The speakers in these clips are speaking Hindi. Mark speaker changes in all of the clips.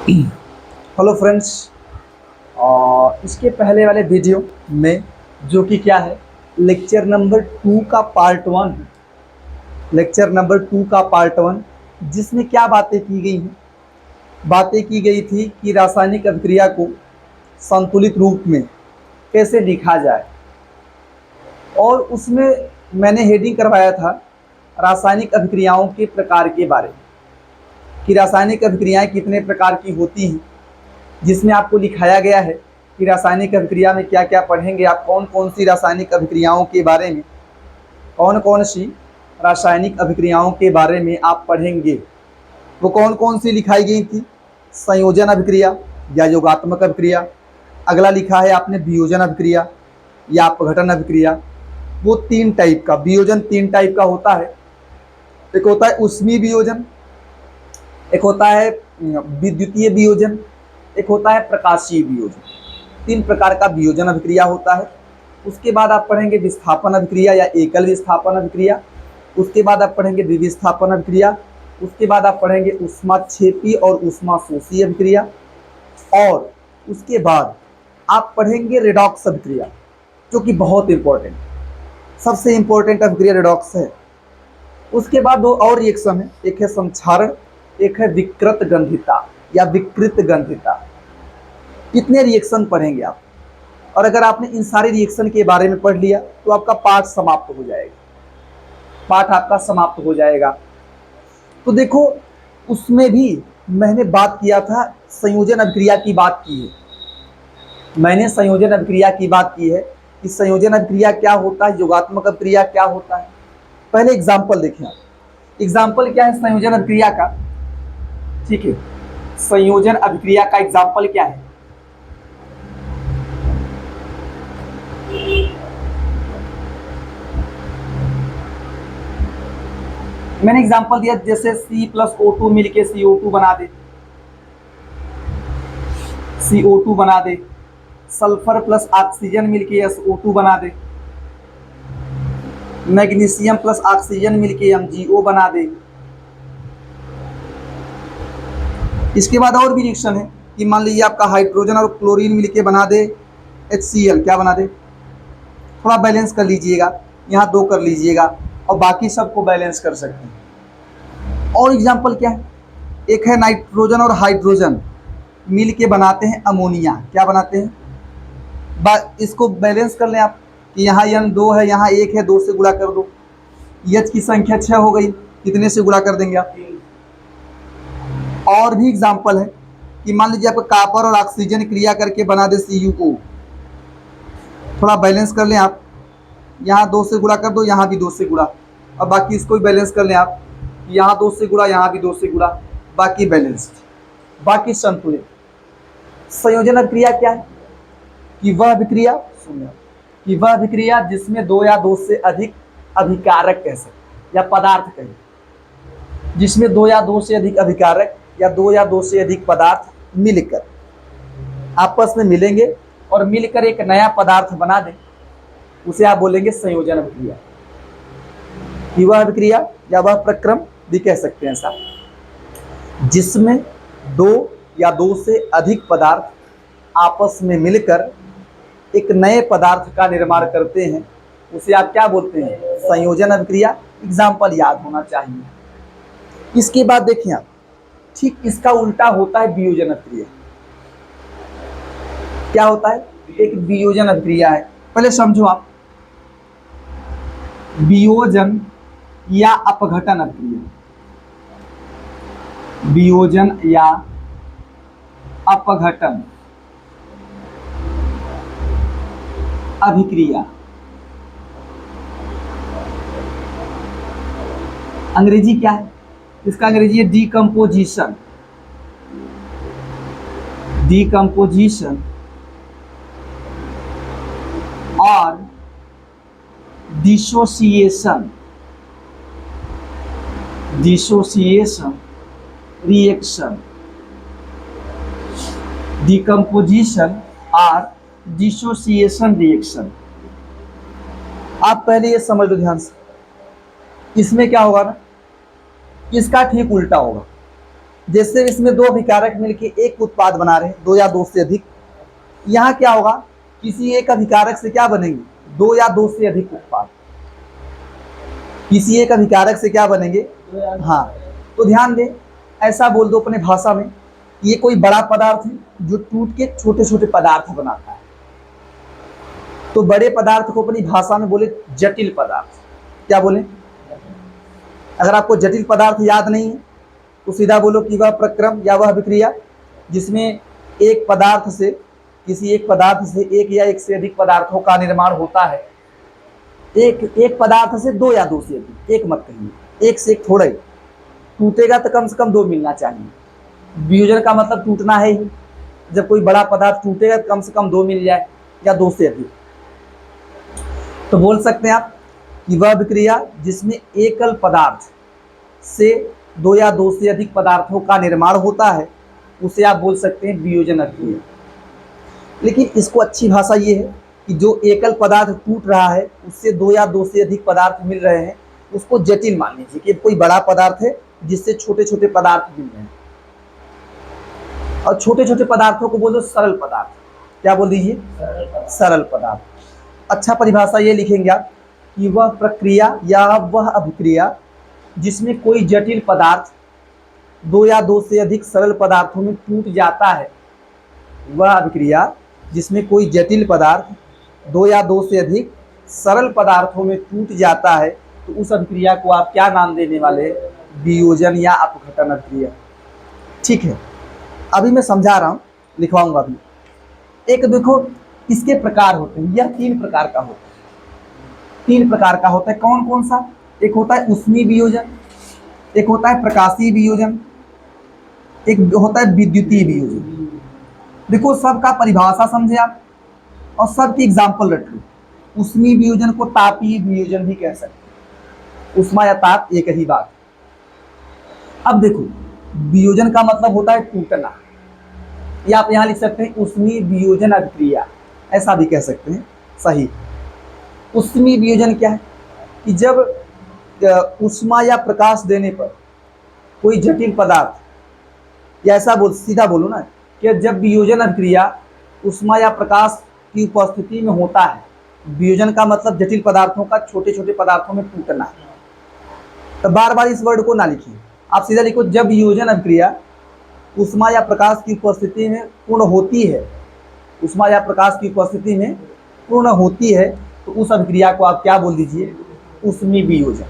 Speaker 1: Hello friends. इसके पहले वाले वीडियो में जो कि क्या है, लेक्चर नंबर 2 का पार्ट 1 है। लेक्चर नंबर 2 का पार्ट 1 जिसमें क्या बातें की गई हैं। बातें की गई थी कि रासायनिक अभिक्रिया को संतुलित रूप में कैसे लिखा जाए, और उसमें मैंने हेडिंग करवाया था रासायनिक अभिक्रियाओं के प्रकार के बारे में, कि रासायनिक अभिक्रियाएं कितने प्रकार की होती हैं, जिसमें आपको लिखाया गया है कि रासायनिक अभिक्रिया में क्या क्या पढ़ेंगे आप, कौन कौन सी रासायनिक अभिक्रियाओं के बारे में, कौन कौन सी रासायनिक अभिक्रियाओं के बारे में आप पढ़ेंगे। वो कौन कौन सी लिखाई गई थी? संयोजन अभिक्रिया या योगात्मक अभिक्रिया, अगला लिखा है आपने वियोजन अभिक्रिया या अपघटन अभिक्रिया। वो तीन टाइप का वियोजन, तीन टाइप का होता है। एक होता है ऊष्मीय वियोजन, एक होता है विद्युतीय वियोजन, एक होता है प्रकाशीय वियोजन। तीन प्रकार का वियोजन अभिक्रिया होता है। उसके बाद आप पढ़ेंगे विस्थापन अभिक्रिया या एकल विस्थापन अभिक्रिया। उसके बाद आप पढ़ेंगे द्विविस्थापन अभिक्रिया। उसके बाद आप पढ़ेंगे ऊष्माक्षेपी और ऊष्माशोषी अभिक्रिया। और उसके बाद आप पढ़ेंगे रेडॉक्स अभिक्रिया, जो कि बहुत इंपॉर्टेंट, सबसे इंपॉर्टेंट अभिक्रिया रेडॉक्स है। उसके बाद दो और रिएक्शन है, एक है संक्षारण, एक है विकृत गंधिता या विकृत गंधिता। कितने रिएक्शन पढ़ेंगे आप, और अगर आपने इन सारे रिएक्शन के बारे में पढ़ लिया तो आपका पाठ समाप्त हो जाएगा, पाठ आपका समाप्त हो जाएगा। तो देखो, उसमें भी मैंने बात किया था, संयोजन अभिक्रिया की बात की है। मैंने संयोजन अभिक्रिया की बात की है कि संयोजन अभिक्रिया क्या होता है, योगात्मक अभिक्रिया क्या होता है। पहले एग्जाम्पल देखें आप। एग्जाम्पल क्या है संयोजन अभिक्रिया का? ठीक है, संयोजन अभिक्रिया का एग्जाम्पल क्या है? मैंने एग्जांपल दिया, जैसे C+O2 मिलके CO2 बना दे, CO2 बना दे। सल्फर प्लस ऑक्सीजन मिलके SO2 बना दे। मैग्नीशियम प्लस ऑक्सीजन मिलके MgO बना दे। इसके बाद और भी रिएक्शन है कि मान लीजिए आपका हाइड्रोजन और क्लोरीन मिलके बना दे HCl, क्या बना दे? थोड़ा बैलेंस कर लीजिएगा, यहाँ 2 कर लीजिएगा और बाकी सबको बैलेंस कर सकते हैं। और एग्जाम्पल क्या है? एक है नाइट्रोजन और हाइड्रोजन मिल के बनाते हैं अमोनिया, क्या बनाते हैं? इसको बैलेंस कर लें आप कि यहाँ N2 है, यहाँ 1 है, 2 से गुणा कर दो। H की संख्या 6 हो गई, कितने से गुणा कर देंगे आप? और भी एग्जाम्पल है कि मान लीजिए आपका कॉपर और ऑक्सीजन क्रिया करके बना दे CuO, थोड़ा बैलेंस कर लें आप, यहाँ 2 से गुणा कर दो, यहाँ भी 2 से गुणा, अब बाकी इसको भी बैलेंस कर लें आप, यहाँ 2 से गुणा, यहाँ भी 2 से गुणा, बाकी बैलेंस्ड, बाकी संतुलित। संयोजन अभिक्रिया क्या है? कि वह अभिक्रिया, सुनिए, कि वह अभिक्रिया जिसमें 2 या 2 से अधिक अभिकारक कह सकते या पदार्थ कहें, जिसमें 2 या 2 से अधिक अभिकारक या 2 या 2 से अधिक पदार्थ मिलकर आपस में मिलेंगे और मिलकर एक नया पदार्थ बना दें, उसे आप बोलेंगे संयोजन अभिक्रिया। कि वह अभिक्रिया या वह प्रक्रम भी कह सकते हैं साहब, जिसमें 2 या 2 से अधिक पदार्थ आपस में मिलकर एक नए पदार्थ का निर्माण करते हैं, उसे आप क्या बोलते हैं? संयोजन अभिक्रिया। एग्जाम्पल याद होना चाहिए। इसके बाद देखिए आप, ठीक इसका उल्टा होता है वियोजन अभिक्रिया। क्या होता है? एक वियोजन अभिक्रिया है, पहले समझो आप। वियोजन या अपघटन अभिक्रिया, वियोजन या अपघटन अभिक्रिया, अंग्रेजी क्या है इसका? अंग्रेजी है डीकम्पोजिशन। डीकम्पोजिशन और डिसोसिएशन, डिसोसिएशन रिएक्शन। डीकम्पोजिशन और डिसोसिएशन रिएक्शन। आप पहले ये समझ लो ध्यान से, इसमें क्या होगा ना, इसका ठीक उल्टा होगा। जैसे इसमें दो अभिकारक मिलकर एक उत्पाद बना रहे हैं, दो या दो से अधिक। यहाँ क्या होगा, किसी एक अभिकारक से क्या बनेंगे, दो या दो से अधिक उत्पाद। किसी एक अभिकारक से क्या बनेंगे, हाँ। तो ध्यान दें, ऐसा बोल दो अपने भाषा में, ये कोई बड़ा पदार्थ है जो टूट के छोटे छोटे पदार्थ बनाता है। तो बड़े पदार्थ को अपनी भाषा में बोले जटिल पदार्थ। क्या बोले, अगर आपको जटिल पदार्थ याद नहीं है तो सीधा बोलो कि वह प्रक्रम या वह अभिक्रिया जिसमें एक पदार्थ से, किसी एक पदार्थ से एक या एक से अधिक पदार्थों का निर्माण होता है। एक पदार्थ से दो या दो से अधिक, एक मत कहिए, एक से एक थोड़ा ही टूटेगा तो कम से कम दो मिलना चाहिए। वियोजन का मतलब टूटना है ही, जब कोई बड़ा पदार्थ टूटेगा तो कम से कम दो मिल जाए या दो से अधिक। तो बोल सकते हैं आप कि वह अभिक्रिया जिसमें एकल पदार्थ से दो या दो से अधिक पदार्थों का निर्माण होता है उसे आप बोल सकते हैं वियोजन अभिक्रिया। लेकिन इसको अच्छी भाषा ये है कि जो एकल पदार्थ टूट रहा है उससे दो या दो से अधिक पदार्थ मिल रहे हैं उसको जटिल मान लीजिए कि कोई बड़ा पदार्थ है जिससे छोटे छोटे पदार्थ मिल रहे हैं, और छोटे छोटे पदार्थों को बोलो सरल पदार्थ। क्या बोल दीजिए, सरल पदार्थ। अच्छा परिभाषा ये लिखेंगे आप कि वह प्रक्रिया या वह अभिक्रिया जिसमें कोई जटिल पदार्थ दो या दो से अधिक सरल पदार्थों में टूट जाता है। वह अभिक्रिया जिसमें कोई जटिल पदार्थ दो या दो से अधिक सरल पदार्थों में टूट जाता है, तो उस अभिक्रिया को आप क्या नाम देने वाले, वियोजन या अपघटन अभिक्रिया। ठीक है, अभी मैं समझा रहा हूँ, लिखवाऊंगा अभी। एक देखो इसके प्रकार होते हैं, यह तीन प्रकार का होता है। तीन प्रकार का होता है, कौन कौन सा, एक होता है ऊष्मीय वियोजन, एक होता है प्रकाशीय वियोजन, एक होता है विद्युतीय वियोजन। देखो सबका परिभाषा समझे आप और सबकी एग्जाम्पल रख लो। ऊष्मीय वियोजन को तापीय वियोजन भी कह सकते हैं, ऊष्मा या ताप एक ही बात। अब देखो वियोजन का मतलब होता है टूटना, या आप यहाँ लिख सकते हैं ऊष्मीय वियोजन अभिक्रिया, ऐसा भी कह सकते हैं, सही। ऊष्मीय वियोजन क्या है कि जब ऊष्मा या प्रकाश देने पर कोई जटिल पदार्थ, या ऐसा बोल, सीधा बोलो ना कि जब वियोजन अभिक्रिया ऊष्मा या प्रकाश की उपस्थिति में होता है, वियोजन का मतलब जटिल पदार्थों का छोटे छोटे पदार्थों में टूटना। तो बार बार इस वर्ड को ना लिखिए, आप सीधा लिखो जब वियोजन अभिक्रिया ऊष्मा या प्रकाश की उपस्थिति में पूर्ण होती है, ऊष्मा या प्रकाश की उपस्थिति में पूर्ण होती है, तो उस अभिक्रिया को आप क्या बोल दीजिए, ऊष्मीय वियोजन।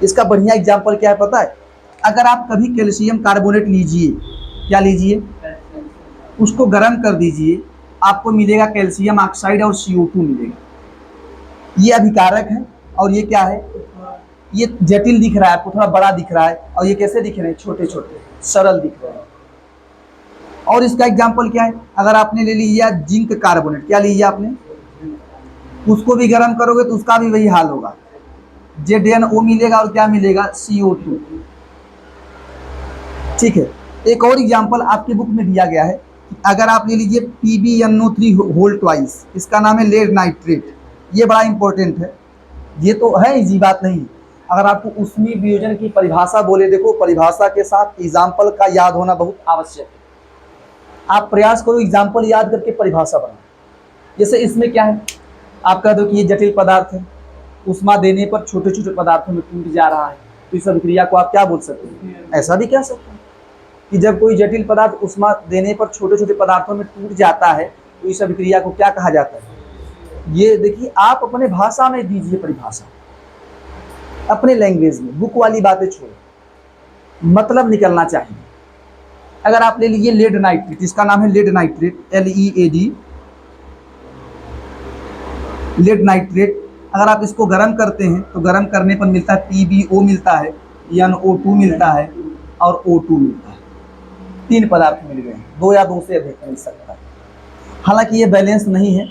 Speaker 1: इसका बढ़िया एग्जाम्पल क्या है पता है, अगर आप कभी कैल्शियम कार्बोनेट लीजिए, क्या लीजिए, उसको गर्म कर दीजिए, आपको मिलेगा कैल्शियम ऑक्साइड और CO2 मिलेगा। ये अभिकारक है और ये क्या है, ये जटिल दिख रहा है आपको, थोड़ा बड़ा दिख रहा है, और ये कैसे दिख रहे हैं, छोटे छोटे सरल दिख रहे हैं। और इसका एग्जाम्पल क्या है, अगर आपने ले लिया जिंक कार्बोनेट, क्या लीजिए आपने, उसको भी गर्म करोगे तो उसका भी वही हाल होगा, ZnO मिलेगा और क्या मिलेगा, CO2। ठीक है, एक और एग्जाम्पल आपके बुक में दिया गया है, अगर आप ले लीजिए PbNO3 होल ट्वाइस, इसका नाम है लेड नाइट्रेट। ये बड़ा इंपॉर्टेंट है, ये तो है इजी बात नहीं। अगर आपको ऊष्मीय वियोजन की परिभाषा बोले, देखो परिभाषा के साथ एग्जाम्पल का याद होना बहुत आवश्यक है। आप प्रयास करो एग्जाम्पल याद करके परिभाषा बनाओ। जैसे इसमें क्या है, आप कह दो कि ये जटिल पदार्थ है, ऊष्मा देने पर छोटे छोटे पदार्थों में टूट जा रहा है, तो इस अभिक्रिया को आप क्या बोल सकते हैं, ऐसा भी कह सकते हैं कि जब कोई जटिल पदार्थ ऊष्मा देने पर छोटे छोटे पदार्थों में टूट जाता है, तो इस अभिक्रिया को क्या कहा जाता है। ये देखिए आप अपने भाषा में दीजिए परिभाषा, अपने लैंग्वेज में, बुक वाली बातें छोड़ो, मतलब निकलना चाहिए। अगर आप ले लीजिए लेड नाइट्रेट, इसका नाम है lead nitrate, LEAD, lead nitrate. अगर आप इसको गर्म करते हैं तो गर्म करने पर मिलता है PbO मिलता है, NO2 मिलता है और O2 मिलता है। तीन पदार्थ मिल गए, दो या दो से अधिक मिल सकता है। हालांकि ये बैलेंस नहीं है,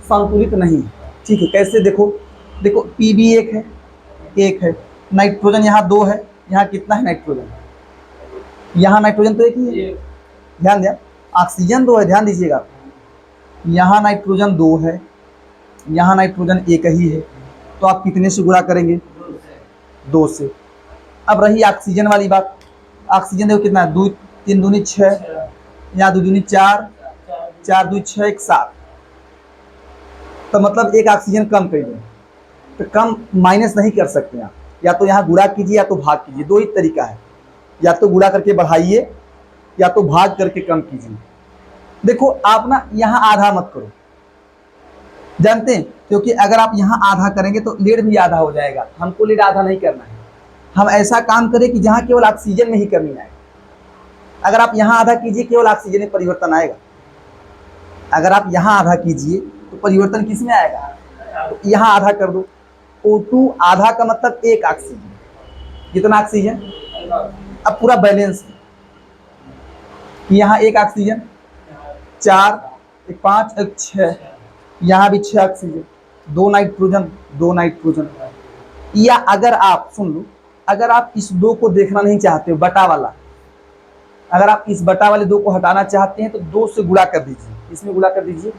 Speaker 1: संतुलित नहीं है। ठीक है, कैसे देखो, देखो Pb एक है, नाइट्रोजन यहाँ दो है, यहाँ कितना है नाइट्रोजन, यहाँ नाइट्रोजन तो एक ही है, ध्यान दिया, ऑक्सीजन दो है, ध्यान दीजिएगा, यहाँ नाइट्रोजन दो है, यहाँ नाइट्रोजन एक ही है, तो आप कितने से गुणा करेंगे, दो से। अब रही ऑक्सीजन वाली बात, ऑक्सीजन देखो कितना है, 2 3 दूनी 6, यहाँ 2 दूनी 4, 4 2 6 1 7, तो मतलब एक ऑक्सीजन कम कर दें। तो कम माइनस नहीं कर सकते आप, या तो यहाँ गुणा कीजिए या तो भाग कीजिए, दो ही तरीका है, या तो गुणा करके बढ़ाइए या तो भाग करके कम कीजिए। देखो आप ना यहाँ आधा मत करो, जानते हैं, क्योंकि अगर आप यहाँ आधा करेंगे तो लीड भी आधा हो जाएगा। हमको लीड आधा नहीं करना है, हम ऐसा काम करें कि जहाँ केवल ऑक्सीजन में ही कमी आए। अगर आप यहाँ आधा कीजिए केवल ऑक्सीजन में परिवर्तन आएगा, अगर आप यहाँ आधा कीजिए तो परिवर्तन किस में आएगा, तो यहाँ आधा कर दो। O2 आधा का मतलब एक ऑक्सीजन, कितना ऑक्सीजन, अब पूरा बैलेंस है कि यहाँ एक ऑक्सीजन, 4 1 5 1 6, यहाँ भी 6 ऑक्सीजन, 2 नाइट्रोजन 2 नाइट्रोजन। या अगर आप सुन लो, अगर आप इस 2 को देखना नहीं चाहते हो, बटा वाला, अगर आप इस बटा वाले 2 को हटाना चाहते हैं तो 2 से गुणा कर दीजिए, इसमें गुणा कर दीजिए,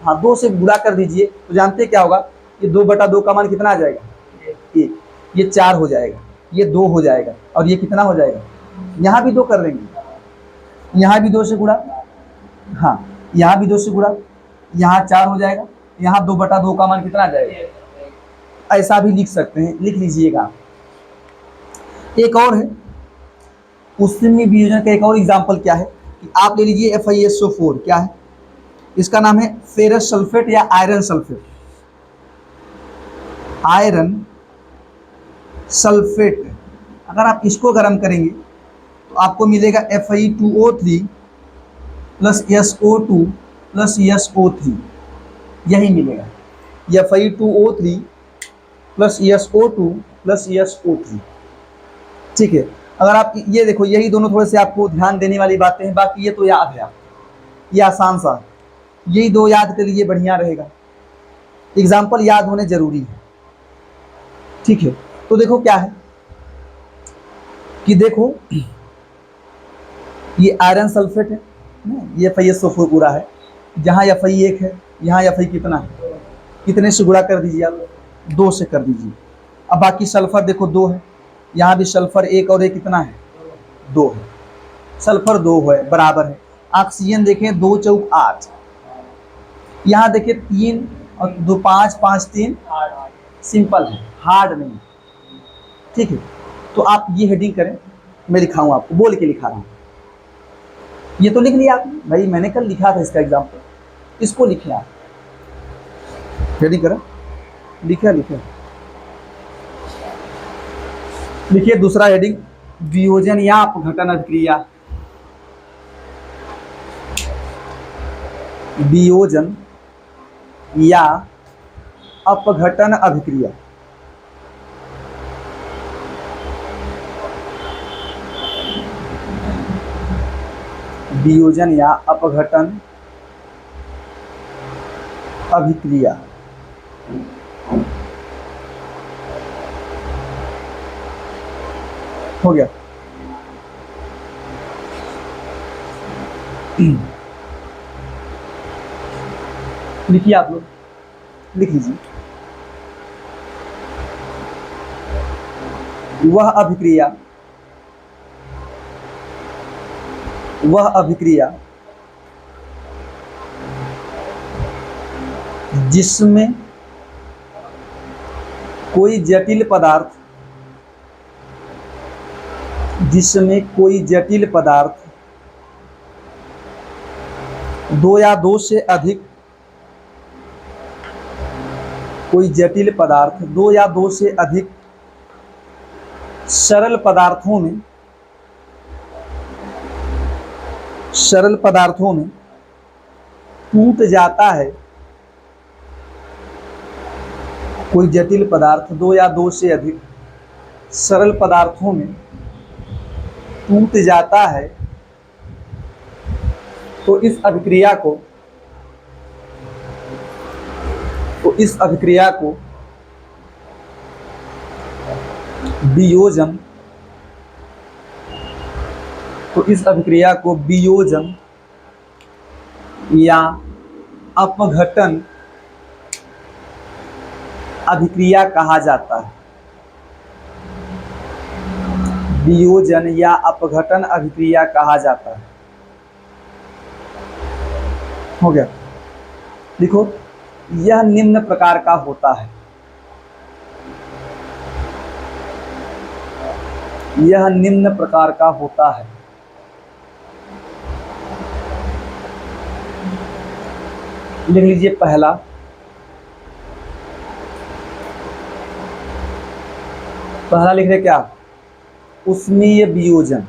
Speaker 1: हाँ 2 से गुणा कर दीजिए, तो जानते क्या होगा, ये 2 बटा 2 का मान कितना आ जाएगा, 1, ये 4 हो जाएगा, ये 2 हो जाएगा, और ये कितना हो जाएगा, यहाँ भी 2 कर देंगे, यहाँ भी 2 से गुणा, हाँ यहाँ भी 2 से गुणा, यहाँ 4 हो जाएगा, यहाँ 2 बटा 2 का मान कितना आ जाएगा। ऐसा भी लिख सकते हैं, लिख लीजिएगा। एक और है, उसमें वियोजन का एक और एग्जाम्पल क्या है कि आप ले लीजिए FiSO4, क्या है, इसका नाम है फेरस सल्फेट या आयरन सल्फेट। आयरन सल्फेट, अगर आप इसको गर्म करेंगे तो आपको मिलेगा Fe2O3 plus SO2 plus SO3, यही मिलेगा, Fe2O3 plus SO2 plus SO3। ठीक है, अगर आप ये देखो, यही दोनों थोड़े से आपको ध्यान देने वाली बातें हैं, बाकी ये तो याद है आप, ये आसान सा, यही 2 याद के लिए बढ़िया रहेगा, एग्जाम्पल याद होने जरूरी है। ठीक है, तो देखो क्या है कि देखो ये आयरन सल्फेट है, ये FiSO4 पूरा है, जहाँ Fe 1 है, यहाँ Fe कितना है, कितने से गुणा कर दीजिए आप, 2 से कर दीजिए। अब बाकी सल्फर देखो 2 है, यहाँ भी सल्फर 1 और 1 कितना है, 2 है, सल्फर 2 है, बराबर है। ऑक्सीजन देखें 2 चौक 8, यहाँ देखिए 3 और 2 5 5 3, सिंपल है, हार्ड नहीं। ठीक है, तो आप ये हेडिंग करें, मैं लिखाऊँ आपको, बोल के लिखा रहा हूँ। ये तो लिख लिया आपने भाई, मैंने कल लिखा था इसका एग्जाम्पल, इसको लिखे आप, हेडिंग करें, लिखा लिखे लिखिए। दूसरा हेडिंग, वियोजन या अपघटन अभिक्रिया। वियोजन या अपघटन अभिक्रिया। वियोजन या अपघटन अभिक्रिया। हो गया। लिखिए, आप लोग लिख लीजिए। वह अभिक्रिया जिसमें कोई जटिल पदार्थ 2 या 2 से अधिक, कोई जटिल पदार्थ 2 या 2 से अधिक सरल पदार्थों में टूट जाता है। कोई जटिल पदार्थ 2 या 2 से अधिक सरल पदार्थों में टूट जाता है, तो इस अभिक्रिया को वियोजन, या अपघटन अभिक्रिया कहा जाता है। वियोजन या अपघटन अभिक्रिया कहा जाता है। हो गया। देखो, यह निम्न प्रकार का होता है। यह निम्न प्रकार का होता है। लिख लीजिए पहला, लिख रहे क्या, उष्मीय वियोजन।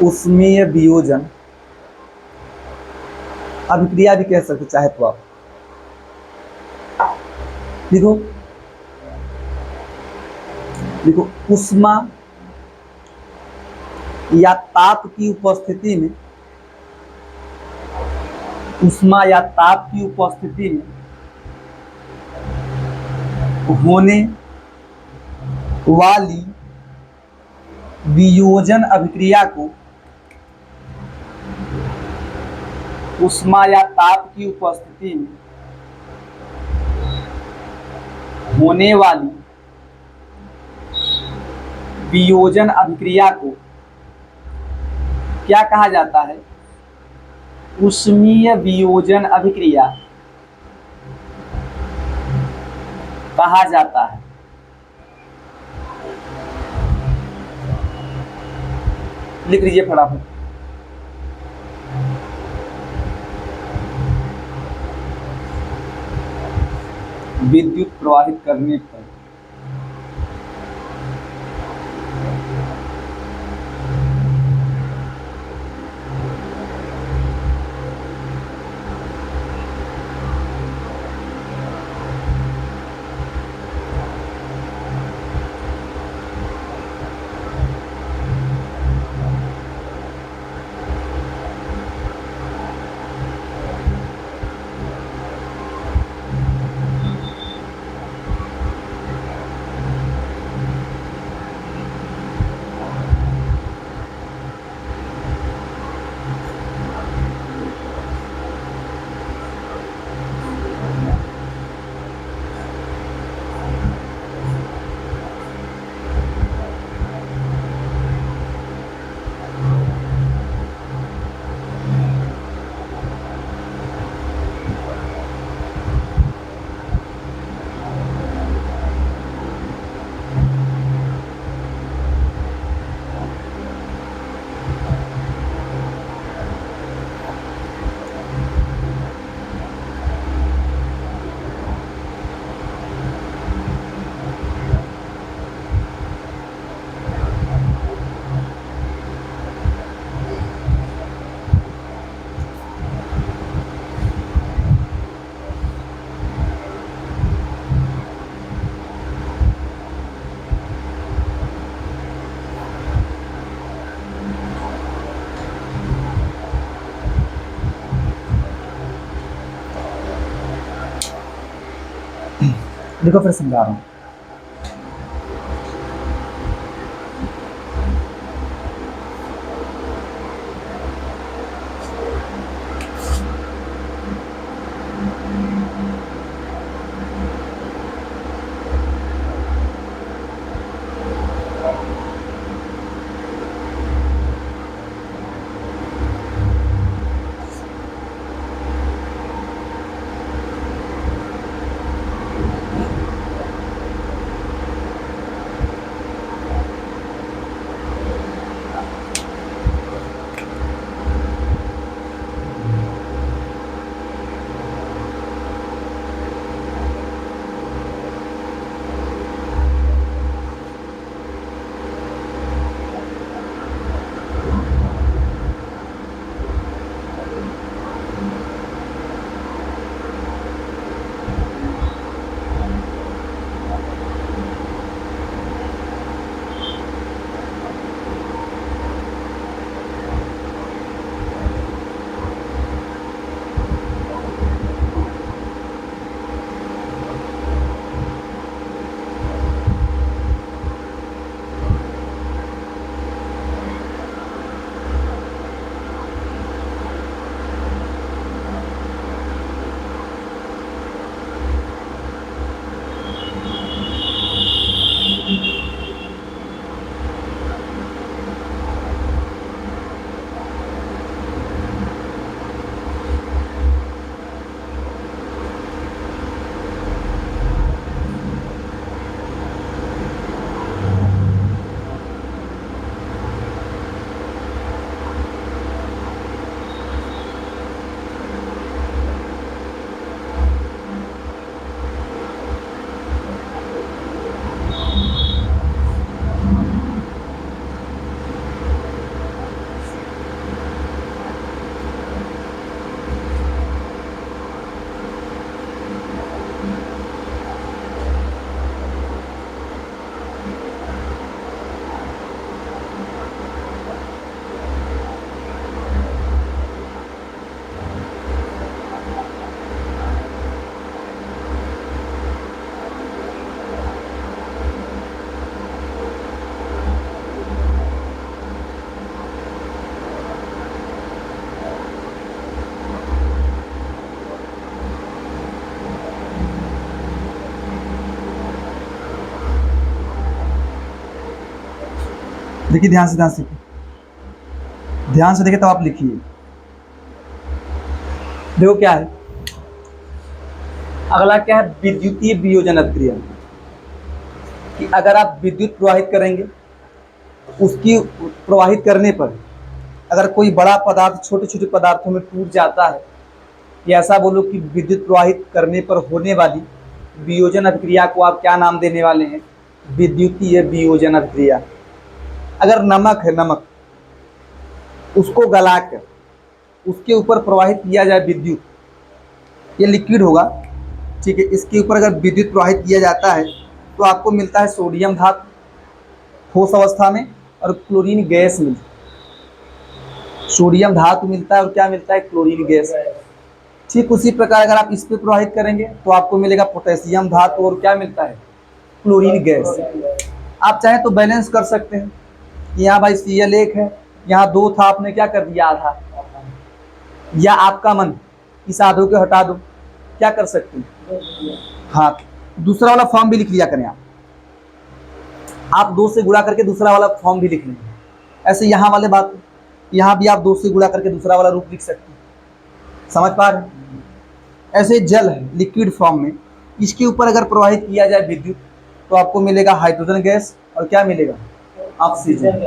Speaker 1: उष्मीय वियोजन अभिक्रिया भी कह सकते चाहे तो आप। देखो देखो, उष्मा या ताप की उपस्थिति में, उष्मा या ताप की उपस्थिति में होने वाली वियोजन अभिक्रिया को, उष्मा या ताप की उपस्थिति में होने वाली वियोजन अभिक्रिया को क्या कहा जाता है, उष्मीय वियोजन अभिक्रिया कहा जाता है। लिख लीजिए फटाफट। विद्युत प्रवाहित करने पर देखो फिर समझा रहा हूं। देखिए ध्यान से देखिए तब आप लिखिए। देखो क्या है, अगला क्या है, विद्युतीय वियोजन अभिक्रिया। कि अगर आप विद्युत प्रवाहित करेंगे, उसकी प्रवाहित करने पर अगर कोई बड़ा पदार्थ छोटे छोटे पदार्थों में टूट जाता है, या ऐसा बोलो कि विद्युत प्रवाहित करने पर होने वाली वियोजन अभिक्रिया को आप क्या नाम देने वाले हैं, विद्युतीय वियोजन अभिक्रिया। अगर नमक है, नमक, उसको गलाकर उसके ऊपर प्रवाहित किया जाए विद्युत, ये लिक्विड होगा, ठीक है, इसके ऊपर अगर विद्युत प्रवाहित किया जाता है तो आपको मिलता है सोडियम धातु ठोस अवस्था में, और क्लोरीन गैस मिलती है। सोडियम धातु मिलता है और क्या मिलता है, क्लोरीन गैस। ठीक उसी प्रकार अगर आप इस पे प्रवाहित करेंगे तो आपको मिलेगा पोटेशियम धातु और क्या मिलता है, क्लोरीन गैस। आप चाहें तो बैलेंस कर सकते हैं, यहाँ भाई Cl एक है, यहाँ 2 था, आपने क्या कर दिया, आधा, या आपका मन इस आधो को हटा दो, क्या कर सकते हैं, हाँ, दूसरा वाला फॉर्म भी लिख लिया करें आप 2 से गुणा करके दूसरा वाला फॉर्म भी लिख लें। ऐसे यहाँ वाले बात, यहाँ भी आप 2 से गुणा करके दूसरा वाला रूप लिख सकते हैं, समझ पा रहे हैं। ऐसे जल है लिक्विड फॉर्म में, इसके ऊपर अगर प्रवाहित किया जाए विद्युत तो आपको मिलेगा हाइड्रोजन गैस और क्या मिलेगा, ऑक्सीजन।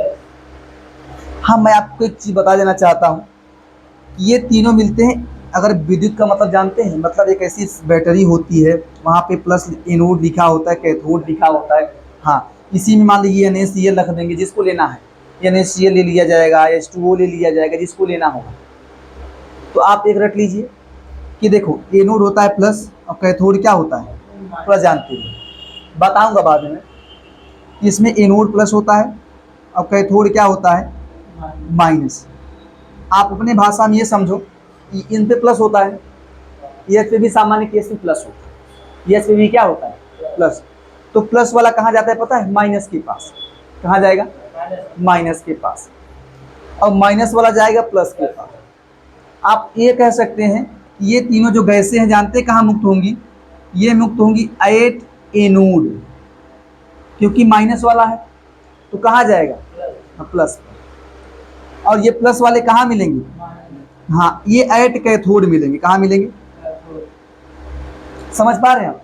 Speaker 1: हाँ, मैं आपको एक चीज बता देना चाहता हूँ, ये तीनों मिलते हैं। अगर विद्युत का मतलब जानते हैं, मतलब एक ऐसी बैटरी होती है, वहाँ पे प्लस एनोड लिखा होता है, कैथोड लिखा होता है। हाँ, इसी में मान लीजिए NaCl रख देंगे, जिसको लेना है NaCl ले लिया जाएगा, H2O ले लिया जाएगा, जिसको लेना होगा। तो आप एक रट लीजिए कि देखो एनोड होता है प्लस और कैथोड क्या होता है, प्लस, जानते हैं, बताऊंगा बाद में। इसमें एनोड प्लस होता है और कैथोड क्या होता है, माइनस। आप अपने भाषा में ये समझो कि इन पे प्लस होता है, एच पे भी सामान्य केस में प्लस होता है, एच पे भी क्या होता है, प्लस। तो प्लस वाला कहाँ जाता है पता है, माइनस के पास। कहाँ जाएगा, माइनस के पास, और माइनस वाला जाएगा प्लस के पास। आप ये कह सकते हैं कि ये तीनों जो गैसें हैं, जानते हैं कहाँ मुक्त होंगी, ये मुक्त होंगी एट एनोड, क्योंकि माइनस वाला है तो कहाँ जाएगा, प्लस। और ये प्लस वाले कहाँ मिलेंगे, हाँ, ये एट कैथोड मिलेंगे, कहाँ मिलेंगे, समझ पा रहे हैं आप।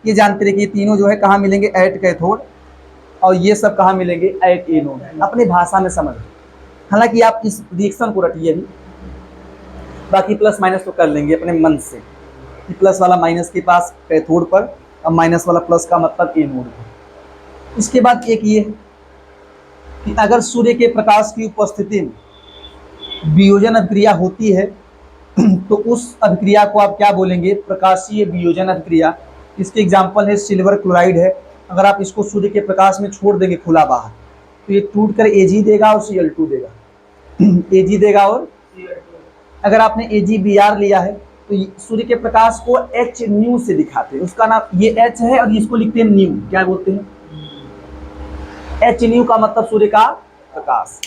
Speaker 1: ये जानते रहिए कि ये तीनों जो है कहाँ मिलेंगे, एट कैथोड, और ये सब कहाँ मिलेंगे, एट एनोड। अपनी भाषा में समझ, हालांकि आप इस रिएक्शन को रटिए भी, बाकी प्लस माइनस तो कर लेंगे अपने मन से, कि प्लस वाला माइनस के पास कैथोड पर और माइनस वाला प्लस का मतलब एनोड पर। इसके बाद एक ये कि अगर सूर्य के प्रकाश की उपस्थिति में वियोजन अभिक्रिया होती है तो उस अभिक्रिया को आप क्या बोलेंगे, प्रकाशीय वियोजन अभिक्रिया। इसके एग्जाम्पल है सिल्वर क्लोराइड है। अगर आप इसको सूर्य के प्रकाश में छोड़ देंगे खुला बाहर, तो ये टूट कर Ag देगा और Cl2 देगा Ag देगा, और अगर आपने AgBr लिया है तो सूर्य के प्रकाश को H न्यू से दिखाते हैं, उसका नाम ये H है और इसको लिखते हैं न्यू, क्या बोलते हैं, H न्यू का मतलब सूर्य का प्रकाश।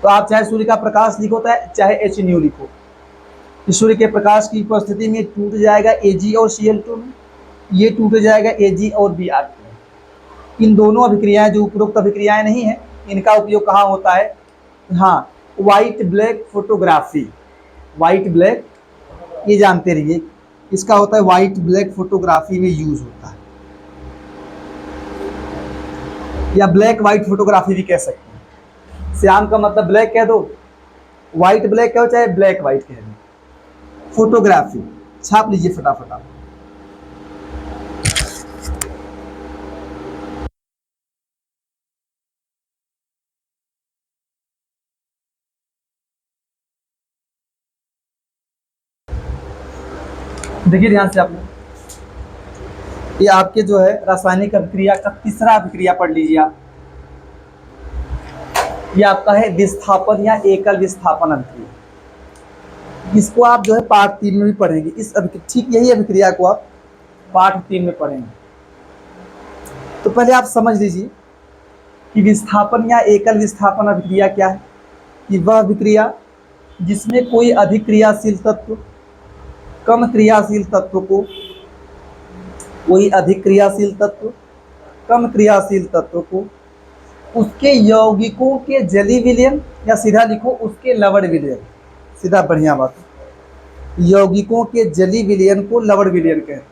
Speaker 1: तो आप चाहे सूर्य का प्रकाश लिखो चाहे H न्यू लिखो, सूर्य के प्रकाश की उपस्थिति में टूट जाएगा Ag और Cl2 में, ये टूट जाएगा Ag और Br। इन दोनों अभिक्रियाएं जो उपरोक्त अभिक्रियाएं नहीं है, इनका उपयोग कहाँ होता है, हाँ, white black photography. White black ये जानते रहिए, इसका होता है व्हाइट ब्लैक फोटोग्राफी में यूज होता है, या ब्लैक व्हाइट फोटोग्राफी भी कह सकते हैं। श्याम का मतलब ब्लैक कह दो, व्हाइट ब्लैक कहो, चाहे ब्लैक व्हाइट कह दो, फोटोग्राफी छाप लीजिए फटाफट आप। देखिए ध्यान से आपने, ये आपके जो है रासायनिक अभिक्रिया का तीसरा अभिक्रिया पढ़ लीजिए आप। ये आपका है विस्थापन या एकल विस्थापन अभिक्रिया। इसको आप जो है पाठ 3 में भी पढ़ेंगे, इस ठीक यही अभिक्रिया को आप पाठ 3 में पढ़ेंगे। तो पहले आप समझ लीजिए कि विस्थापन या एकल विस्थापन अभिक्रिया क्या है। कि वह अभिक्रिया जिसमें कोई अधिक क्रियाशील तत्व कम क्रियाशील तत्व को, कोई अधिक क्रियाशील तत्व कम क्रियाशील तत्व को उसके यौगिकों के जली विलयन, या सीधा लिखो उसके लवण विलयन, सीधा बढ़िया बात। यौगिकों के जली विलयन को लवण विलयन कहते हैं।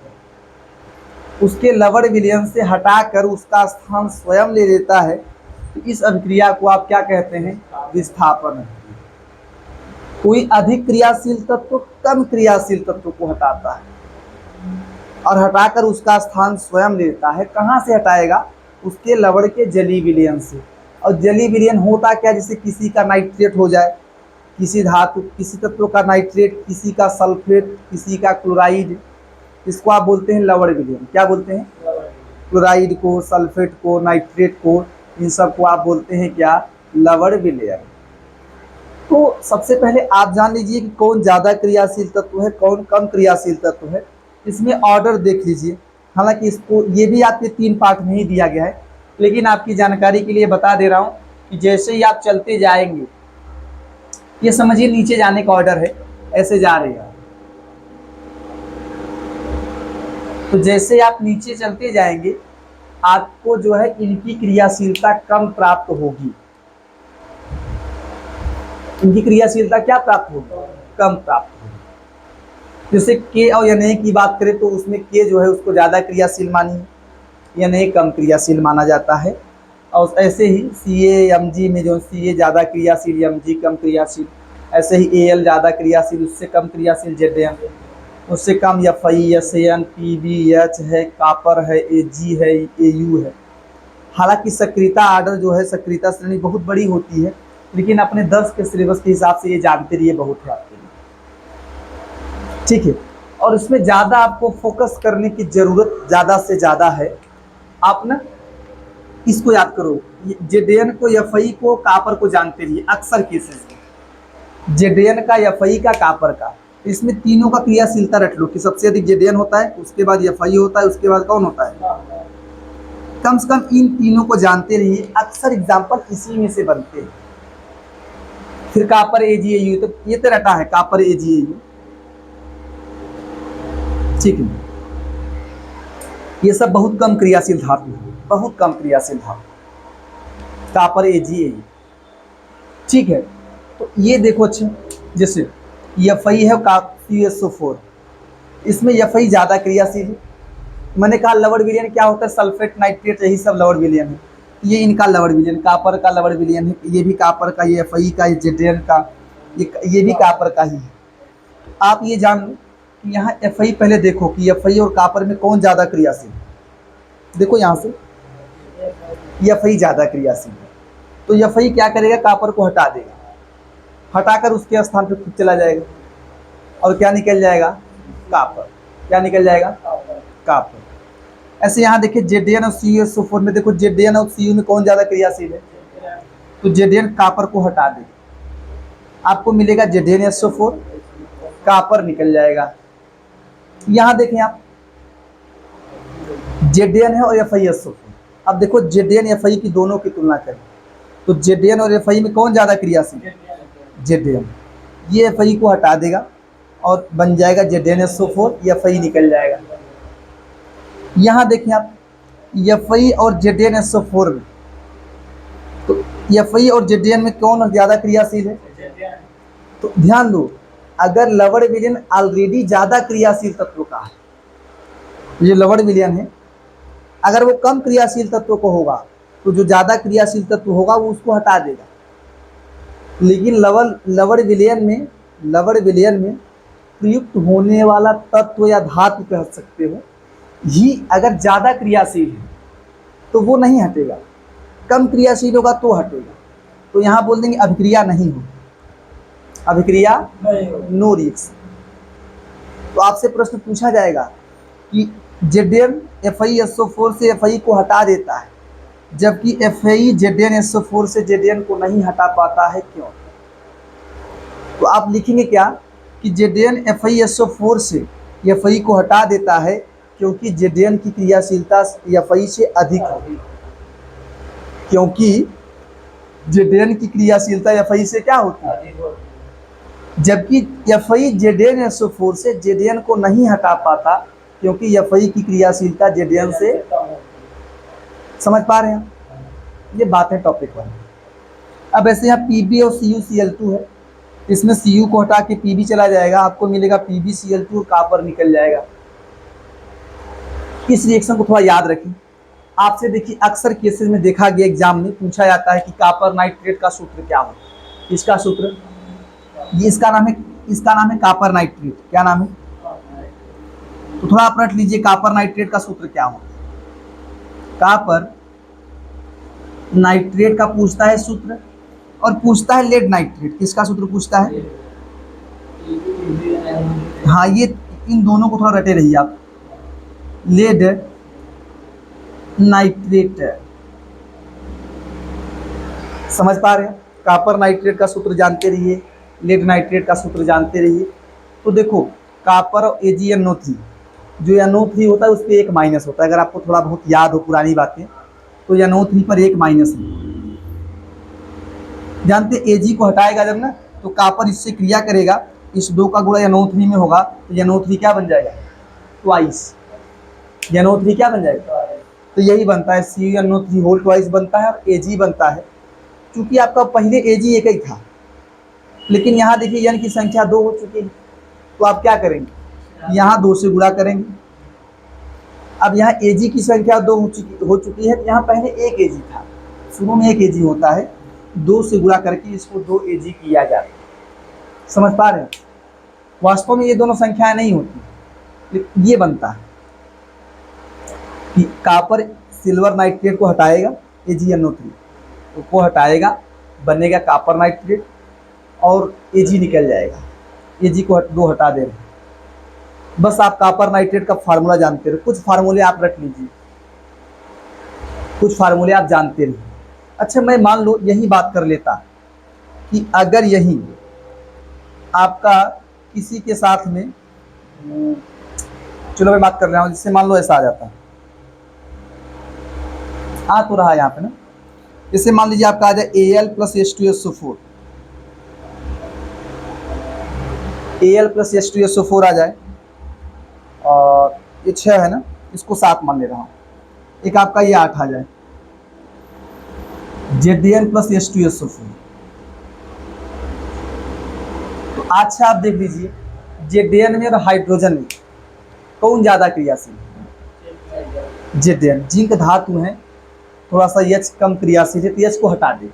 Speaker 1: उसके लवण विलयन से हटाकर उसका स्थान स्वयं ले लेता है, तो इस अभिक्रिया को आप क्या कहते हैं? विस्थापन। कोई अधिक क्रियाशील तत्व कम क्रियाशील तत्व को हटाता है और हटाकर उसका स्थान स्वयं लेता है। कहाँ से हटाएगा? उसके लवण के जली विलयन से। और जली विलयन होता क्या? जैसे किसी का नाइट्रेट हो जाए, किसी धातु, किसी तत्व का नाइट्रेट, किसी का सल्फेट, किसी का क्लोराइड, इसको आप बोलते हैं लवण विलयन। क्या बोलते हैं? क्लोराइड को, सल्फेट को, नाइट्रेट को, इन सब को आप बोलते हैं क्या? लवण विलयन। तो सबसे पहले आप जान लीजिए कि कौन ज़्यादा क्रियाशील तत्व है, कौन कम क्रियाशील तत्व है। इसमें ऑर्डर देख लीजिए। हालांकि इसको ये भी आपके 3 पार्ट में ही दिया गया है, लेकिन आपकी जानकारी के लिए बता दे रहा हूँ कि जैसे ही आप चलते जाएंगे, ये समझिए नीचे जाने का ऑर्डर है, ऐसे जा रहे हैं। तो जैसे आप नीचे चलते जाएंगे, आपको जो है इनकी क्रियाशीलता कम प्राप्त होगी। इनकी क्रियाशीलता क्या प्राप्त होगी? कम प्राप्त होगी। जैसे के और Na की बात करें तो उसमें के जो है उसको ज़्यादा क्रियाशील मानिए, Na कम क्रियाशील माना जाता है। और ऐसे ही CaMg में जो Ca ज़्यादा क्रियाशील, Mg कम क्रियाशील, ऐसे ही Al ज़्यादा क्रियाशील, उससे कम क्रियाशील Zn, उससे कम Fe, Sn, Pb, H है, कॉपर है, Ag है, Au है। हालांकि सक्रियता आर्डर जो है, सक्रियता श्रेणी बहुत बड़ी होती है, लेकिन अपने 10 के सिलेबस के हिसाब से ये जानते रहिए, बहुत है आपके लिए, ठीक है। और इसमें ज़्यादा आपको फोकस करने की ज़रूरत ज़्यादा से ज़्यादा है। आप ना इसको याद करो, Zn को, Fe को, कॉपर को जानते रहिए अक्सर केसेस में। Zn का, Fe का, कॉपर का, इसमें तीनों का क्रियाशीलता रट लो कि सबसे अधिक Zn होता है, उसके बाद Fe होता है, उसके बाद कौन होता है? कम से कम इन तीनों को जानते रहिए, अक्सर एग्जाम्पल इसी में से बनते हैं। फिर कॉपर AgAu, तो ये तो रटा है कॉपर AgAu, ठीक है। ये सब बहुत कम क्रियाशील धातु है, बहुत कम क्रियाशील धातु, कॉपर AgAu, ठीक है। तो ये देखो, अच्छा जैसे Fe है CuSO4, इसमें Fe ज़्यादा क्रियाशील है। मैंने कहा लवण विलयन क्या होता है? सल्फेट, नाइट्रेट, यही सब लवण विलयन है। ये इनका लवण विलयन, कॉपर का लवण विलयन है, ये भी कॉपर का, ये Fe का, ये Zn का, ये भी कॉपर का ही है। आप ये जान लो कि यहाँ Fe पहले देखो कि Fe और कॉपर में कौन ज़्यादा क्रियाशील है। देखो यहाँ से Fe ज़्यादा क्रियाशील है, तो Fe क्या करेगा? कॉपर को हटा देगा, हटाकर उसके स्थान पर खुद चला जाएगा, और क्या निकल जाएगा? कॉपर। क्या निकल जाएगा? कॉपर। ऐसे यहाँ देखिए Zn और CuSO4 में, देखो Zn और Cu में कौन ज़्यादा क्रियाशील है? तो Zn कॉपर को हटा दे, आपको मिलेगा ZnSO4, कॉपर निकल जाएगा। यहाँ देखें आप, Zn है और FeSO4। अब देखो Zn Fe की दोनों की तुलना करें, तो Zn और Fe में कौन ज़्यादा क्रियाशील है? Zn। ये Fe को हटा देगा और बन जाएगा ZnSO4, Fe निकल जाएगा। यहाँ देखें आप, Fe और ZnSO4 में, तो Fe और Zn में कौन ज़्यादा क्रियाशील है? तो ध्यान दो, अगर लवण विलयन ऑलरेडी ज़्यादा क्रियाशील तत्व का है, ये लवण विलयन है, अगर वो कम क्रियाशील तत्व को होगा तो जो ज़्यादा क्रियाशील तत्व होगा वो उसको हटा देगा। लेकिन लवण विलयन में प्रयुक्त होने वाला तत्व या धातु कह सकते हो, ही अगर ज़्यादा क्रियाशील है तो वो नहीं हटेगा, कम क्रियाशील होगा तो हटेगा। तो यहाँ बोल देंगे अभिक्रिया नहीं हो, अभिक्रिया नो रिएक्शन। तो आपसे प्रश्न पूछा जाएगा कि Zn FeSO4 से Fe को हटा देता है, जबकि Fe ZnSO4 से Zn को नहीं हटा पाता है, क्यों? तो आप लिखेंगे क्या कि Zn FeSO4 से Fe को हटा देता है क्योंकि Zn की क्रियाशीलता Fe से अधिक होगी, क्योंकि Zn की क्रियाशीलता Fe से क्या होती है, जबकि Fe ZnSO4 से Zn को नहीं हटा पाता क्योंकि Fe की क्रियाशीलता Zn से, समझ पा रहे हैं? ये बातें टॉपिक 1। अब ऐसे यहाँ Pb और CuCl2 है, इसमें Cu को हटा के Pb चला जाएगा, आपको मिलेगा PbCl2 और कॉपर निकल जाएगा। इस रिएक्शन को थोड़ा याद रखें। आपसे देखिए अक्सर केसेस में देखा गया, एग्जाम में पूछा जाता है कि कॉपर नाइट्रेट का सूत्र क्या हो। इसका सूत्र ये इसका नाम है कॉपर नाइट्रेट। क्या नाम है? तो थोड़ा आप रट लीजिए, कॉपर नाइट्रेट का सूत्र क्या हो। कॉपर नाइट्रेट का पूछता है सूत्र, और पूछता है लेड नाइट्रेट। किसका सूत्र पूछता है? हाँ, ये इन दोनों को थोड़ा रटे रहिए आप। लेड नाइट्रेट, समझ पा रहे हैं? कॉपर नाइट्रेट का सूत्र जानते रहिए, लेड नाइट्रेट का सूत्र जानते रहिए। तो देखो कॉपर और AgNO3, जो NO3 होता है उस पर एक माइनस होता है। अगर आपको थोड़ा बहुत याद हो पुरानी बातें, तो NO3 पर एक माइनस है। जानते Ag को हटाएगा जब ना, तो कॉपर इससे क्रिया करेगा, इस 2 का गुणा NO3 में होगा, तो NO3 क्या बन जाएगा? ट्वाइस। NO3 क्या बन जाएगा? तो यही बनता है, CuNO3 होल ट्वाइस बनता है और Ag बनता है। क्योंकि आपका पहले Ag एक ही था, लेकिन यहाँ देखिए N की संख्या 2 हो चुकी है, तो आप क्या करेंगे? यहाँ 2 से गुणा करेंगे। अब यहाँ Ag की संख्या 2 हो चुकी है, तो यहाँ पहले एक Ag था, शुरू में एक Ag होता है, 2 से गुणा करके इसको 2 Ag किया जाता है। समझ पा रहे हैं? वास्तव में ये दोनों संख्याएं नहीं होती, ये बनता है कि कॉपर सिल्वर नाइट्रेट को हटाएगा, AgNO3 को हटाएगा, बनेगा कॉपर नाइट्रेट, और Ag निकल जाएगा। Ag को 2 हटा दे रहे। बस आप कॉपर नाइट्रेट का फार्मूला जानते रहो, कुछ फार्मूले आप रख लीजिए, कुछ फार्मूले आप जानते रहिए। अच्छा, मैं मान लो यही बात कर लेता कि अगर यही आपका किसी के साथ में, चलो मैं बात कर रहा हूँ, जिससे मान लो ऐसा आ जाता, आ तो रहा है यहाँ पे ना, जैसे मान लीजिए आपका आ जाए Al + H2SO4, Al + H2SO4 आ जाए, और ये 6 है ना, इसको 7 मान ले रहा हूँ। एक आपका ये 8 आ जाए, Zn + H2SO4। तो अच्छा आप देख लीजिए, Zn में और हाइड्रोजन में कौन ज्यादा क्रियाशील? Zn। जिंक धातु है, थोड़ा सा H कम क्रियाशील है, तो H को हटा दे।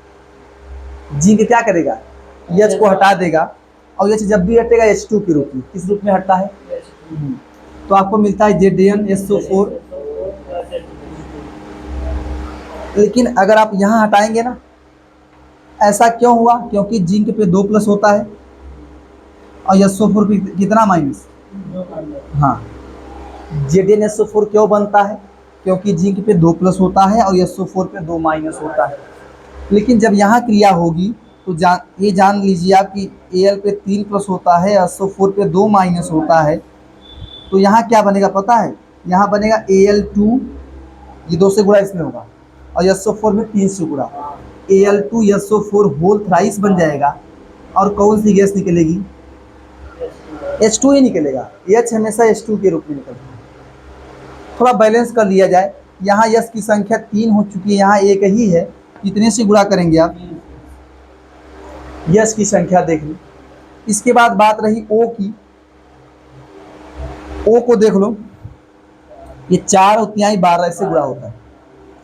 Speaker 1: जिंक क्या करेगा? H को हटा देगा, और H जब भी हटेगा H2 के रूप में। किस रूप में हटता है? तो आपको मिलता है ZnSO4। लेकिन अगर आप यहाँ हटाएंगे ना, ऐसा क्यों हुआ? क्योंकि जिंक पे 2 प्लस होता है और SO4 पे कितना माइनस? हाँ, ZnSO4 क्यों बनता है? क्योंकि जिंक पे 2 प्लस होता है और SO4 पे 2 माइनस होता है। लेकिन जब यहाँ क्रिया होगी तो ये जान लीजिए आप कि Al पे 3 प्लस होता है, SO4 पे 2 माइनस होता है। तो यहाँ क्या बनेगा पता है? यहाँ बनेगा Al2, ये 2 से गुणा इसमें होगा, और SO4 में 3 से गुणा, Al2SO4 होल थ्राइस बन जाएगा। और कौन सी गैस निकलेगी? H2 ही निकलेगा। H हमेशा H2 के रूप में निकलता है। थोड़ा बैलेंस कर लिया जाए, यहाँ यश की संख्या 3 हो चुकी है, यहाँ एक ही है, कितने से गुणा करेंगे आप? यश की संख्या देख लो। इसके बाद बात रही O की। O को देख लो, ये 4 और 3 12 से गुणा होता है।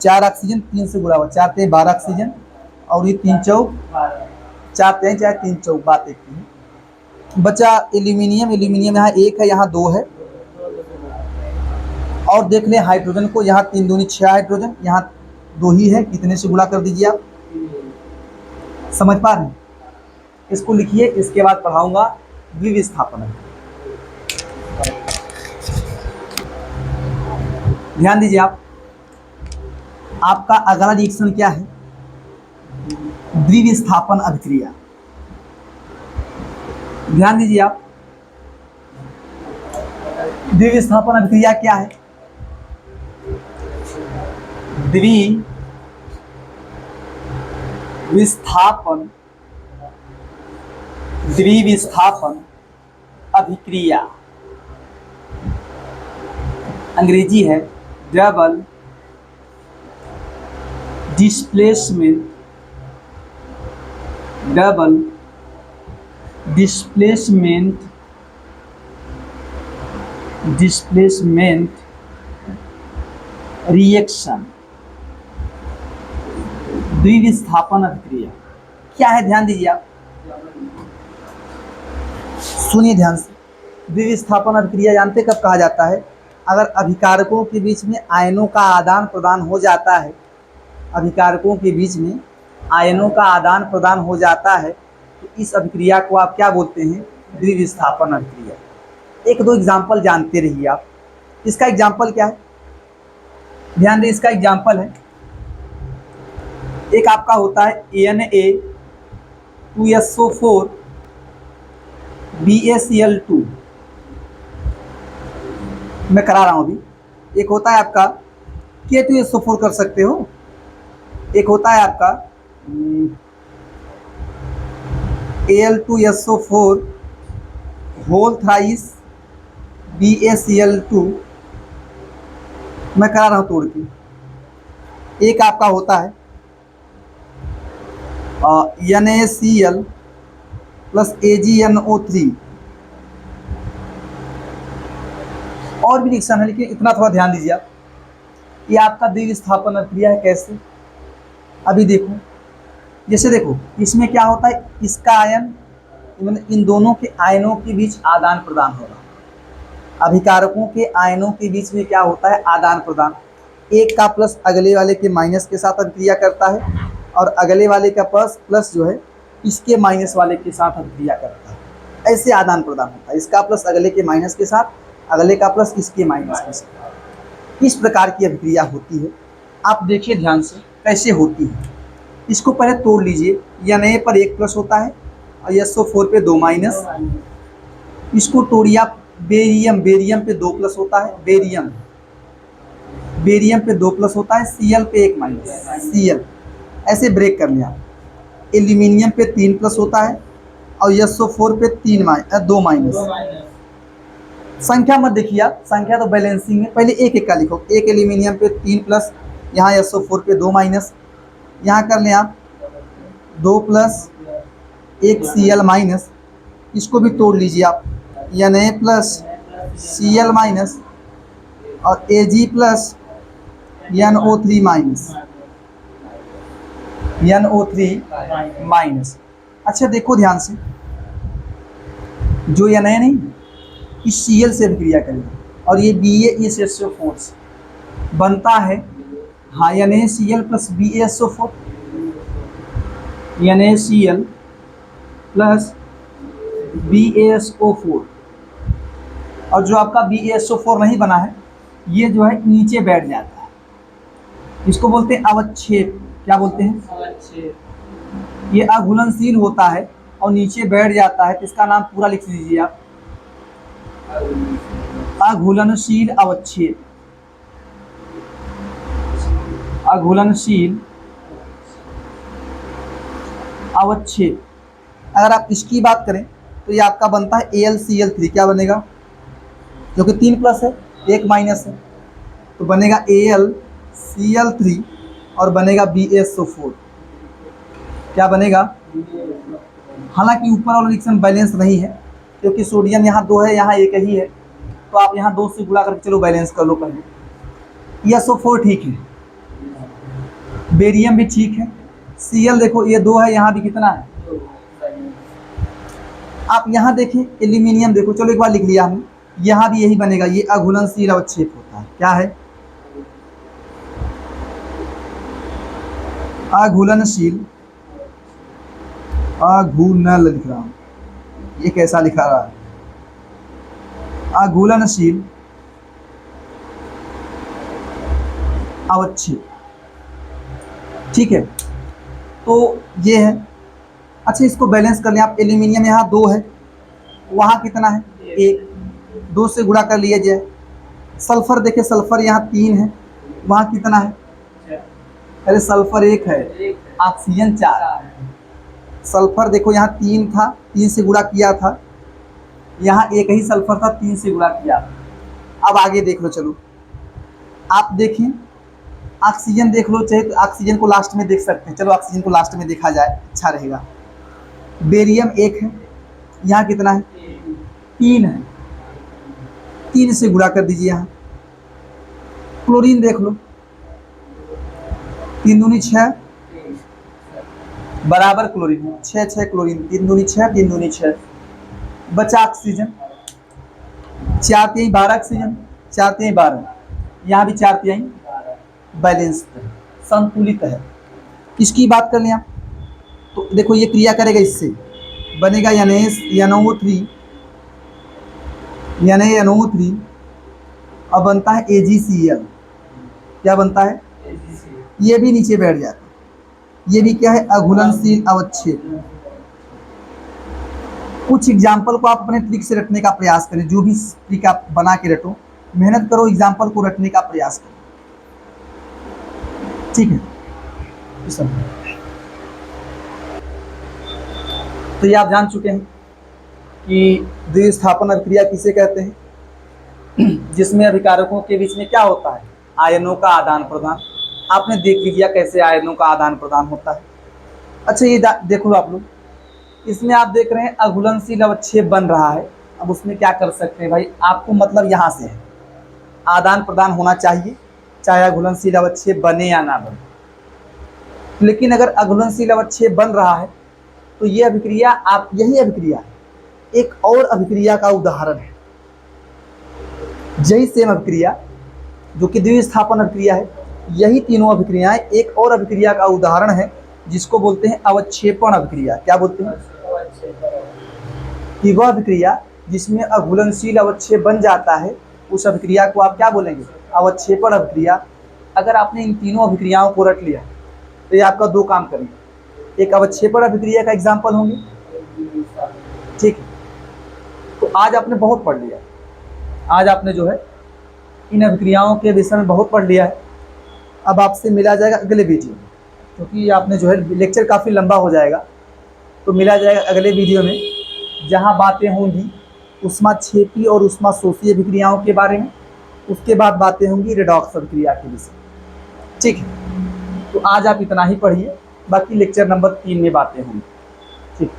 Speaker 1: 4 ऑक्सीजन 3 से गुणा हुआ, 4 3 12 ऑक्सीजन, और ये 3 चौक 4 3 चाहे 3 चौक, बात एक ही। बचा एल्यूमिनियम। एल्यूमिनियम यहाँ 1 है, यहाँ 2 है। और देख लें हाइड्रोजन को, यहाँ 3 दूनी 6 हाइड्रोजन, यहाँ 2 ही है, कितने से गुणा कर दीजिए आप? समझ पा रहे हैं? इसको लिखिए, इसके बाद पढ़ाऊंगा द्विविस्थापन। ध्यान दीजिए आप, आपका अगला रिएक्शन क्या है? द्विविस्थापन अभिक्रिया। ध्यान दीजिए आप, द्विविस्थापन अभिक्रिया क्या है? द्विविस्थापन अभिक्रिया, अंग्रेजी है double displacement double displacement reaction, द्विविस्थापन अभिक्रिया क्या है? ध्यान दीजिए आप, सुनिए ध्यान से। द्विविस्थापन अभिक्रिया जानते कब कहा जाता है? अगर अभिकारकों के बीच में आयनों का आदान प्रदान हो जाता है, अभिकारकों के बीच में आयनों का आदान प्रदान हो जाता है, तो इस अभिक्रिया को आप क्या बोलते हैं? द्विविस्थापन अभिक्रिया। एक दो एग्जाम्पल जानते रहिए आप। इसका एग्जाम्पल क्या है? ध्यान दें, इसका एग्जाम्पल है, एक आपका होता है Na2SO4 BaCl2, मैं करा रहा हूं अभी। एक होता है आपका K2SO4 कर सकते हो, एक होता है आपका Al2SO4 होल थ्राइस BaCl2, मैं करा रहा हूं तोड़ के। एक आपका होता है NaCl प्लस AgNO3, और भी रिएक्शन है, लेकिन इतना थोड़ा ध्यान दीजिए आप। ये आपका द्विविस्थापन अभिक्रिया है। कैसे? अभी देखो, जैसे देखो इसमें क्या होता है, इसका आयन इन दोनों के आयनों के बीच आदान प्रदान हो रहा। अभिकारकों के आयनों के बीच में क्या होता है? आदान प्रदान। एक का प्लस अगले वाले के माइनस के साथ अभिक्रिया करता है, और अगले वाले का प्लस जो है इसके माइनस वाले के साथ अभिक्रिया करता है। ऐसे आदान प्रदान होता है, इसका प्लस अगले के माइनस के साथ, अगले का प्लस इसके माइनस के साथ। इस प्रकार की अभिक्रिया होती है। आप देखिए ध्यान से कैसे होती है। इसको पहले तोड़ लीजिए। Na पर 1 प्लस होता है और SO4 पे 2 माइनस। इसको तोड़िए आप। बेरियम पे 2 प्लस होता है, बेरियम पे 2 प्लस होता है, Cl पे 1 माइनस, Cl ऐसे ब्रेक कर लिया। एल्यूमिनियम पे 3 प्लस होता है और SO4 पे 2 माइनस। संख्या मत देखिए आप, संख्या तो बैलेंसिंग है, पहले एक एक का लिखो। एक एल्यूमिनियम पे 3 प्लस, यहाँ SO4 पे 2 माइनस, यहाँ कर लें आप 2 प्लस 1 Cl माइनस। इसको भी तोड़ लीजिए आप। Na प्लस Cl माइनस और Ag plus NO3 minus, NO3 minus. अच्छा देखो ध्यान से, जो Na नहीं इस Cl से अभिक्रिया करेगा और ये BaSO4 से बनता है। हाँ, NaCl plus BaSO4, NaCl plus BaSO4, और जो आपका BaSO4 नहीं बना है ये जो है नीचे बैठ जाता है। इसको बोलते हैं अवक्षेप। क्या बोलते हैं? अवक्षेप। ये अघुलनशील होता है और नीचे बैठ जाता है, तो इसका नाम पूरा लिख लीजिए आप, अघुलनशील अवक्षेप। अघुलनशील अवक्षेप। अगर आप इसकी बात करें तो ये आपका बनता है AlCl3। क्या बनेगा? क्योंकि 3 प्लस है, 1 माइनस है, तो बनेगा AlCl3 और बनेगा BaSO4। क्या बनेगा? हालांकि ऊपर वाला रिएक्शन बैलेंस नहीं है, क्योंकि सोडियम यहाँ 2 है, यहाँ 1 ही है, तो आप यहाँ 2 से गुणा करके चलो बैलेंस कर लो पहले। SO4 ठीक है, बेरियम भी ठीक है, Cl देखो ये 2 है, यहाँ भी कितना है? आप यहाँ देखें एल्यूमिनियम देखो, चलो एक बार लिख लिया हमने, यहाँ भी यही बनेगा। ये अघुलनशील अवक्षेप होता है। क्या है? अघुलनशील, अघुनल लिख रहा हूँ, ये कैसा लिखा रहा है? अघुलनशील अवक्षेप। ठीक है, तो ये है। अच्छा इसको बैलेंस कर लें आप। एल्यूमिनियम यहाँ 2 है, वहाँ कितना है? 1, 2 से गुणा कर लिया जाए। सल्फर देखे, सल्फर यहाँ 3 है, वहाँ कितना है? अरे सल्फर 1 है, ऑक्सीजन 4 है। सल्फर देखो यहाँ 3 था, 3 से गुणा किया था, यहाँ 1 ही सल्फर था, 3 से गुणा किया। अब आगे देख लो, चलो आप देखें ऑक्सीजन देख लो, चाहे तो ऑक्सीजन को लास्ट में देख सकते हैं। चलो ऑक्सीजन को लास्ट में देखा जाए, अच्छा रहेगा। बेरियम 1 है, यहाँ कितना है 3 है, 3 से गुणा कर दीजिए यहाँ। क्लोरीन देख लो, 3 दूनी 6 बराबर क्लोरीन है, 6 6 क्लोरीन, 3 दूनी 6 3 दूनी 6। बचा ऑक्सीजन, 4 3 12 ऑक्सीजन, 4 3 12, यहाँ भी 4 3 बैलेंस है, संतुलित है। इसकी बात कर लें आप तो देखो ये क्रिया करेगा, इससे बनेगा NaNO3 NaNO3, अब बनता है AgCl। क्या बनता है, ये भी नीचे बैठ जाता है। ये भी क्या है, अघुलनशील अवच्छेद। कुछ एग्जाम्पल को आप अपने ट्रिक से रटने का प्रयास करें, जो भी ट्रिक आप बना के रटो, मेहनत करो, एग्जाम्पल को रटने का प्रयास करो, ठीक है। तो ये आप जान चुके हैं कि द्विस्थापन अभिक्रिया किसे कहते हैं, जिसमें अभिकारकों के बीच में क्या होता है, आयनों का आदान प्रदान। आपने देख लीजिए कैसे आयनों का आदान प्रदान होता है। अच्छा ये देखो आप लोग, इसमें आप देख रहे हैं अघुलनशील अवच्छेद बन रहा है। अब उसमें क्या कर सकते हैं भाई, आपको मतलब यहाँ से है आदान प्रदान होना चाहिए, चाहे अघुलनशील अवच्छेद बने या ना बने। लेकिन अगर अघुलनशील अवच्छेद बन रहा है तो ये अभिक्रिया, आप यही अभिक्रिया एक और अभिक्रिया का उदाहरण है। यही सेम अभिक्रिया जो कि द्विस्थापन अभिक्रिया है, यही तीनों अभिक्रियाएं एक और अभिक्रिया का उदाहरण है, जिसको बोलते हैं अवक्षेपण अभिक्रिया। क्या बोलते हैं, कि वह अभिक्रिया जिसमें अघुलनशील अवच्छेद बन जाता है, उस अभिक्रिया को आप क्या बोलेंगे, अवक्षेपण अभिक्रिया। अगर आपने इन तीनों अभिक्रियाओं को रट लिया तो ये आपका दो काम करेंगे, एक अवक्षेपण अभिक्रिया का एग्जाम्पल होंगे, ठीक है। तो आज आपने बहुत पढ़ लिया, आज आपने जो है इन अभिक्रियाओं के विषय में बहुत पढ़ लिया है। अब आपसे मिला जाएगा अगले वीडियो में, क्योंकि आपने जो है लेक्चर काफ़ी लंबा हो जाएगा, तो मिला जाएगा अगले वीडियो में, जहां बातें होंगी ऊष्माक्षेपी और ऊष्माशोषी अभिक्रियाओं के बारे में। उसके बाद बातें होंगी रेडॉक्स अभिक्रिया के विषय, ठीक है। तो आज आप इतना ही पढ़िए, बाकी लेक्चर नंबर 3 में बातें होंगी, ठीक।